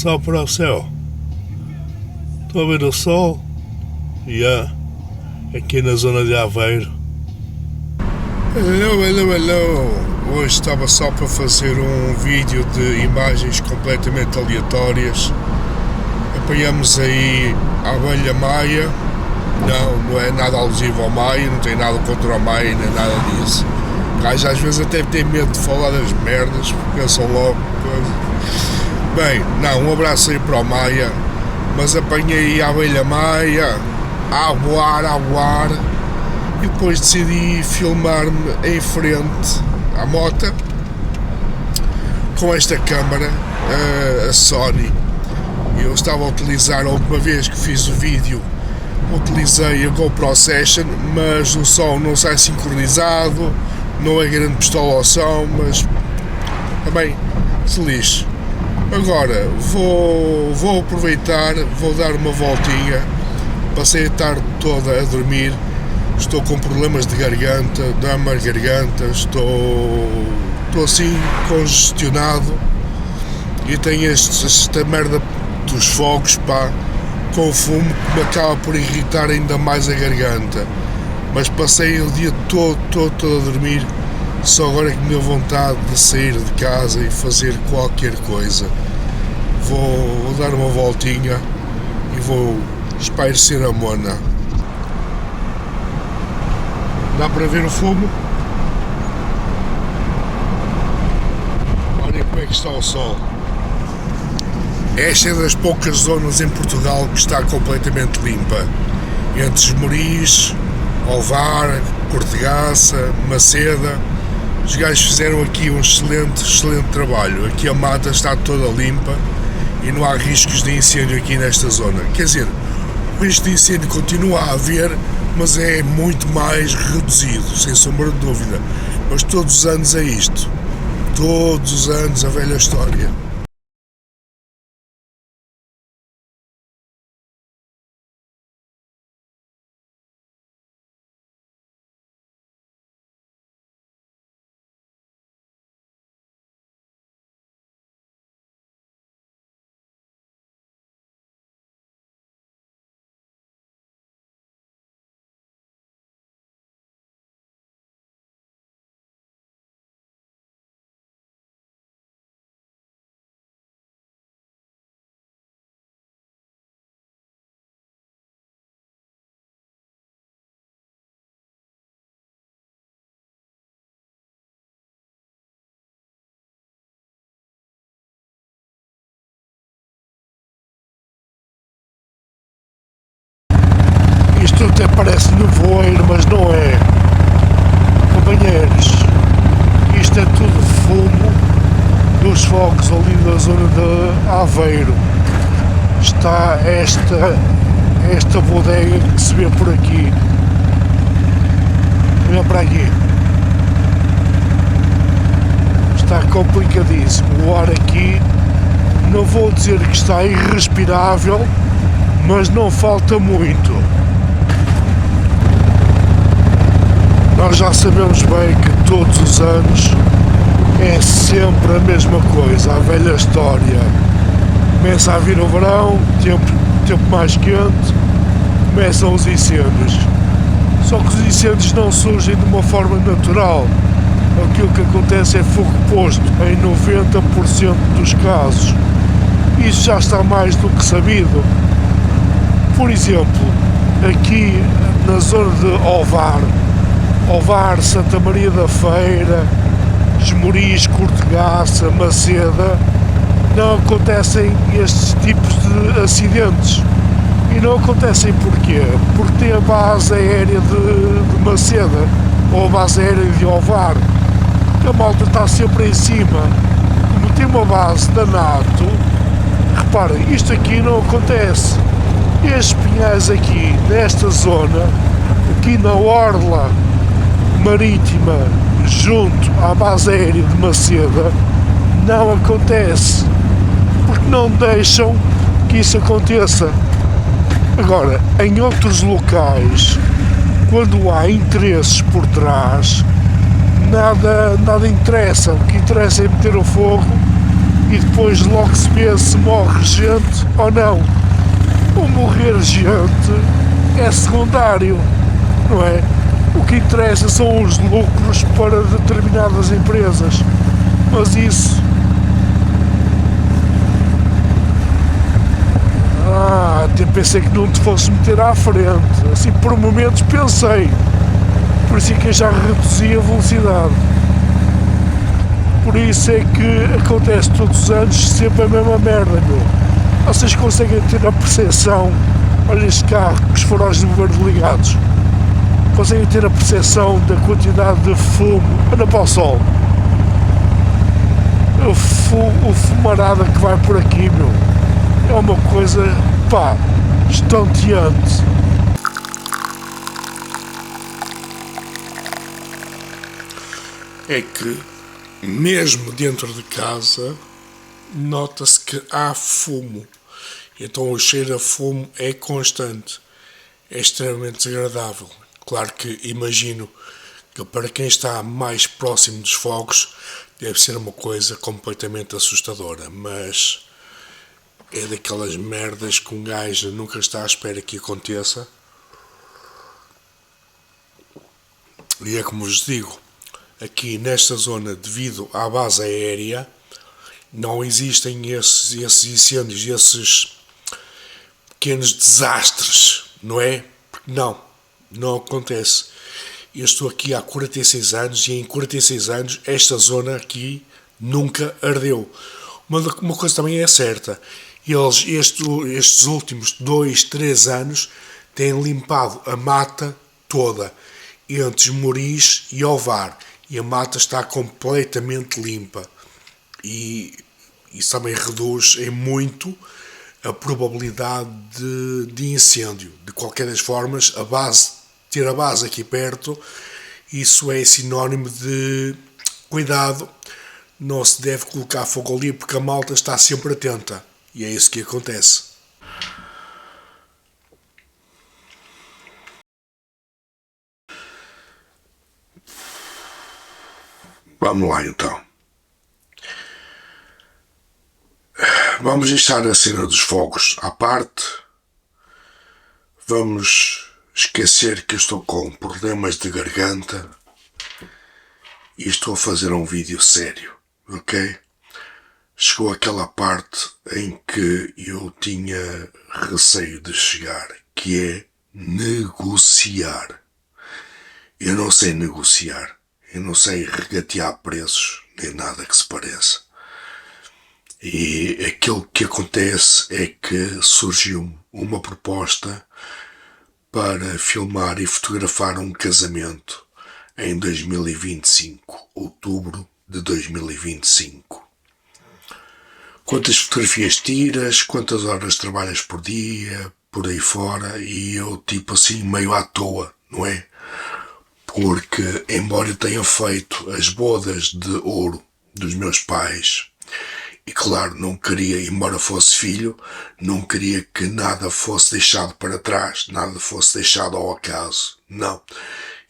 Só para o céu. Estou a ver o sol. Aqui na zona de Aveiro. Hello. Hoje estava só para fazer um vídeo de imagens completamente aleatórias. Apanhamos aí a abelha Maia. Não é nada alusivo ao Maia, não tem nada contra o Maia, nem nada disso. O gajo às vezes até tem medo de falar das merdas, porque pensam logo coisa. Bem, um abraço aí para o Maia, mas apanhei a abelha Maia a voar, e depois decidi filmar-me em frente à moto com esta câmara, a Sony. Eu estava a utilizar, a última vez que fiz o vídeo, utilizei a GoPro Session, mas o som não sai sincronizado, não é grande pistola ao som, mas também se lixe. Agora vou aproveitar, vou dar uma voltinha. Passei a tarde toda a dormir, estou com problemas de garganta, dá-me a garganta, estou assim congestionado e tenho esta merda dos fogos, com fumo, que me acaba por irritar ainda mais a garganta. Mas passei o dia todo a dormir, só agora é que me deu vontade de sair de casa e fazer qualquer coisa. Vou dar uma voltinha e vou espairecer a mona. Dá para ver o fumo? Olha como é que está o sol. Esta é das poucas zonas em Portugal que está completamente limpa. Entre Esmoriz, Ovar, Cortegaça, Maceda, os gajos fizeram aqui um excelente trabalho. Aqui a mata está toda limpa e não há riscos de incêndio aqui nesta zona. Quer dizer, o risco de incêndio continua a haver, mas é muito mais reduzido, sem sombra de dúvida. Mas todos os anos é isto. Todos os anos a velha história. Isto até parece nevoeiro, mas não é. Companheiros, isto é tudo fumo dos fogos ali da zona de Aveiro. Está esta bodega que se vê por aqui. Olha para aqui. Está complicadíssimo. O ar aqui, não vou dizer que está irrespirável, mas não falta muito. Nós já sabemos bem que todos os anos é sempre a mesma coisa, a velha história. Começa a vir o verão, tempo mais quente, começam os incêndios. Só que os incêndios não surgem de uma forma natural. Aquilo que acontece é fogo posto em 90% dos casos. Isso já está mais do que sabido. Por exemplo, aqui na zona de Ovar, Santa Maria da Feira, Esmoriz, Cortegaça, Maceda, não acontecem estes tipos de acidentes. E não acontecem porquê? Porque tem a base aérea de Maceda, ou a base aérea de Ovar, que a malta está sempre em cima. Como tem uma base da NATO, reparem, isto aqui não acontece. Estes pinhais aqui, nesta zona, aqui na orla marítima, junto à base aérea de Maceda, não acontece, porque não deixam que isso aconteça. Agora, em outros locais, quando há interesses por trás, nada interessa. O que interessa é meter o fogo e depois logo se vê se morre gente ou não. O morrer gente é secundário, não é? O que interessa são os lucros para determinadas empresas, mas isso... até pensei que não te fosse meter à frente, assim por momentos pensei, por isso é que eu já reduzi a velocidade. Por isso é que acontece todos os anos sempre a mesma merda, meu. Vocês conseguem ter a percepção, olha este carro com os faróis de governo ligados, conseguem ter a percepção da quantidade de fumo, anda para o sol, o fumarada que vai por aqui, meu, é uma coisa, pá, estonteante. É que, mesmo dentro de casa, nota-se que há fumo. Então o cheiro a fumo é constante. É extremamente desagradável. Claro que imagino que para quem está mais próximo dos fogos deve ser uma coisa completamente assustadora, mas é daquelas merdas que um gajo nunca está à espera que aconteça. E é como vos digo, aqui nesta zona, devido à base aérea, não existem esses incêndios, esses pequenos desastres, não é? Não acontece. Eu estou aqui há 46 anos e em 46 anos esta zona aqui nunca ardeu. Uma coisa também é certa, eles estes últimos 2, 3 anos têm limpado a mata toda, entre Moris e Ovar, e a mata está completamente limpa. E isso também reduz em muito a probabilidade de incêndio. De qualquer das formas, ter a base aqui perto, isso é sinónimo de cuidado, não se deve colocar fogo ali porque a malta está sempre atenta. E é isso que acontece. Vamos lá então. Vamos deixar a cena dos fogos à parte. Vamos esquecer que eu estou com problemas de garganta e estou a fazer um vídeo sério, ok? Chegou aquela parte em que eu tinha receio de chegar, que é negociar. Eu não sei negociar, eu não sei regatear preços, nem nada que se pareça. E aquilo que acontece é que surgiu uma proposta para filmar e fotografar um casamento em 2025, outubro de 2025. Quantas fotografias tiras, quantas horas trabalhas por dia, por aí fora, e eu tipo assim meio à toa, não é? Porque embora eu tenha feito as bodas de ouro dos meus pais, e claro, não queria, embora fosse filho, não queria que nada fosse deixado para trás, nada fosse deixado ao acaso. Não.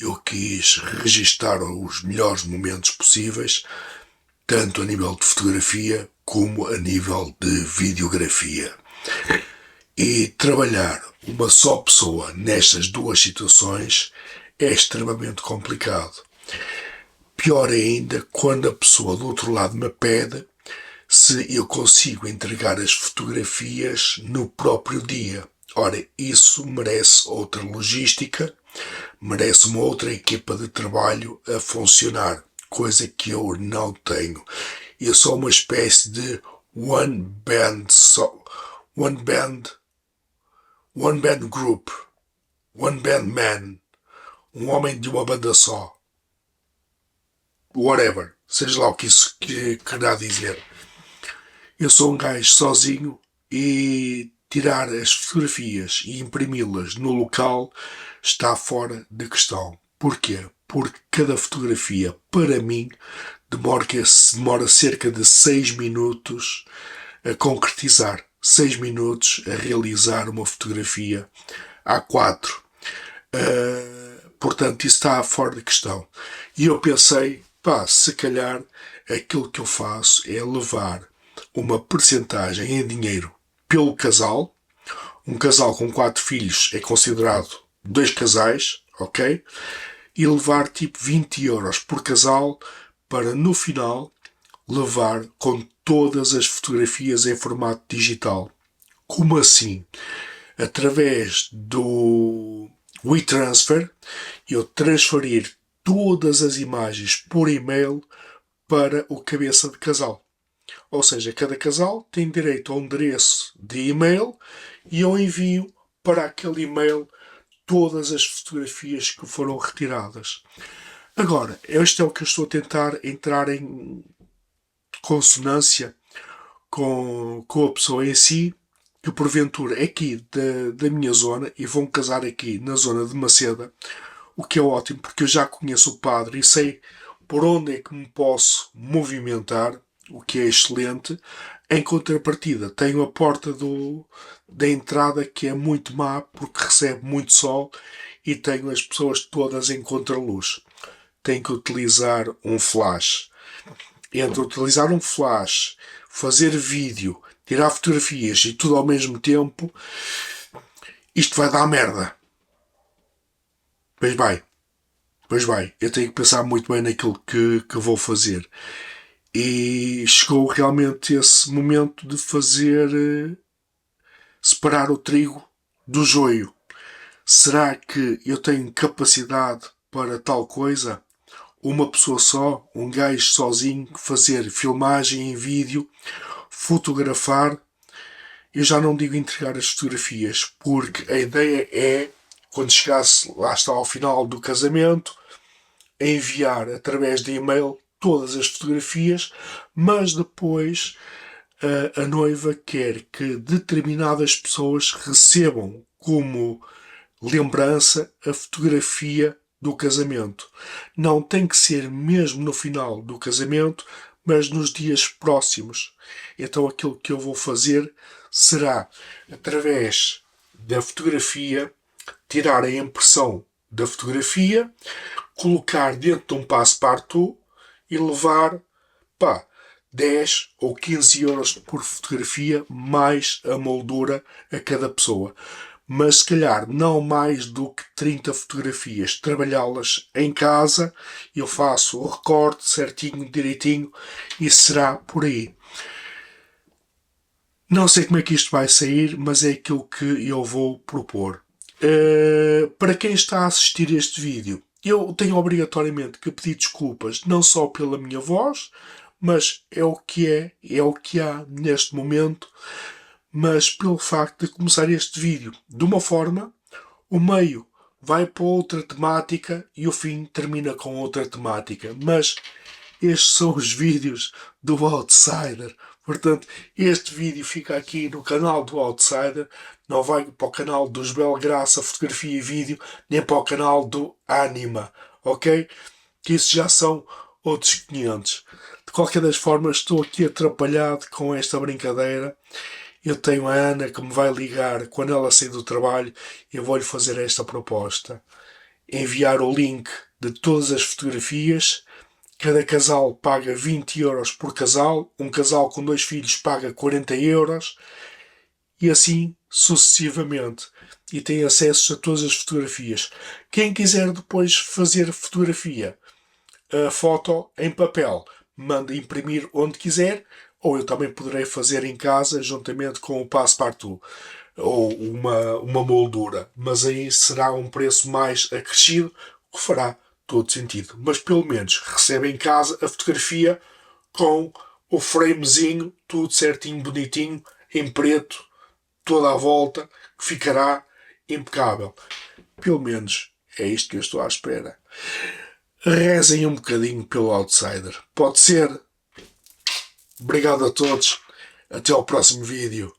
Eu quis registar os melhores momentos possíveis, tanto a nível de fotografia como a nível de videografia. E trabalhar uma só pessoa nestas duas situações é extremamente complicado. Pior ainda quando a pessoa do outro lado me pede se eu consigo entregar as fotografias no próprio dia. Ora, isso merece outra logística, merece uma outra equipa de trabalho a funcionar, coisa que eu não tenho. Eu sou uma espécie de one band group, one band man, um homem de uma banda só. Whatever, seja lá o que isso querá dizer. Eu sou um gajo sozinho e tirar as fotografias e imprimi-las no local está fora de questão. Porquê? Porque cada fotografia, para mim, demora cerca de 6 minutos a concretizar. 6 minutos a realizar uma fotografia A4. Portanto, isso está fora de questão. E eu pensei, se calhar aquilo que eu faço é levar uma percentagem em dinheiro pelo casal. Um casal com 4 filhos é considerado 2 casais, ok? E levar tipo 20 euros por casal para no final levar com todas as fotografias em formato digital. Como assim? Através do WeTransfer, eu transferir todas as imagens por e-mail para o cabeça de casal. Ou seja, cada casal tem direito a um endereço de e-mail e eu envio para aquele e-mail todas as fotografias que foram retiradas. Agora, este é o que eu estou a tentar entrar em consonância com a pessoa em si, que porventura é aqui da minha zona, e vão casar aqui na zona de Maceda, o que é ótimo, porque eu já conheço o padre e sei por onde é que me posso movimentar, o que é excelente. Em contrapartida, tenho a porta da entrada que é muito má, porque recebe muito sol e tenho as pessoas todas em contraluz. Tenho que utilizar um flash. Entre utilizar um flash, fazer vídeo, tirar fotografias e tudo ao mesmo tempo, isto vai dar merda. Pois vai. Eu tenho que pensar muito bem naquilo que vou fazer. E chegou realmente esse momento de fazer separar o trigo do joio. Será que eu tenho capacidade para tal coisa? Uma pessoa só, um gajo sozinho, fazer filmagem em vídeo, fotografar? Eu já não digo entregar as fotografias, porque a ideia é, quando chegasse lá está ao final do casamento, enviar através de e-mail todas as fotografias, mas depois a noiva quer que determinadas pessoas recebam como lembrança a fotografia do casamento. Não tem que ser mesmo no final do casamento, mas nos dias próximos. Então aquilo que eu vou fazer será, através da fotografia, tirar a impressão da fotografia, colocar dentro de um passe-partout e levar 10 ou 15 euros por fotografia, mais a moldura a cada pessoa. Mas se calhar não mais do que 30 fotografias. Trabalhá-las em casa, eu faço o recorte certinho, direitinho, e será por aí. Não sei como é que isto vai sair, mas é aquilo que eu vou propor. Para quem está a assistir este vídeo, eu tenho obrigatoriamente que pedir desculpas, não só pela minha voz, mas é o que há neste momento, mas pelo facto de começar este vídeo de uma forma, o meio vai para outra temática e o fim termina com outra temática. Mas estes são os vídeos do Outsider. Portanto, este vídeo fica aqui no canal do Outsider, não vai para o canal dos Belgraça Fotografia e Vídeo, nem para o canal do Anima, ok? Que isso já são outros 500. De qualquer das formas, estou aqui atrapalhado com esta brincadeira. Eu tenho a Ana que me vai ligar quando ela sair do trabalho e eu vou-lhe fazer esta proposta. Enviar o link de todas as fotografias. Cada casal paga 20 euros por casal. Um casal com 2 filhos paga 40 euros. E assim sucessivamente. E tem acesso a todas as fotografias. Quem quiser depois fazer fotografia, a foto em papel, manda imprimir onde quiser, ou eu também poderei fazer em casa, juntamente com o passe-partout, ou uma moldura. Mas aí será um preço mais acrescido, que fará todo sentido. Mas pelo menos recebe em casa a fotografia com o framezinho, tudo certinho, bonitinho, em preto, toda a volta, que ficará impecável. Pelo menos é isto que eu estou à espera. Rezem um bocadinho pelo Outsider. Pode ser? Obrigado a todos. Até ao próximo vídeo.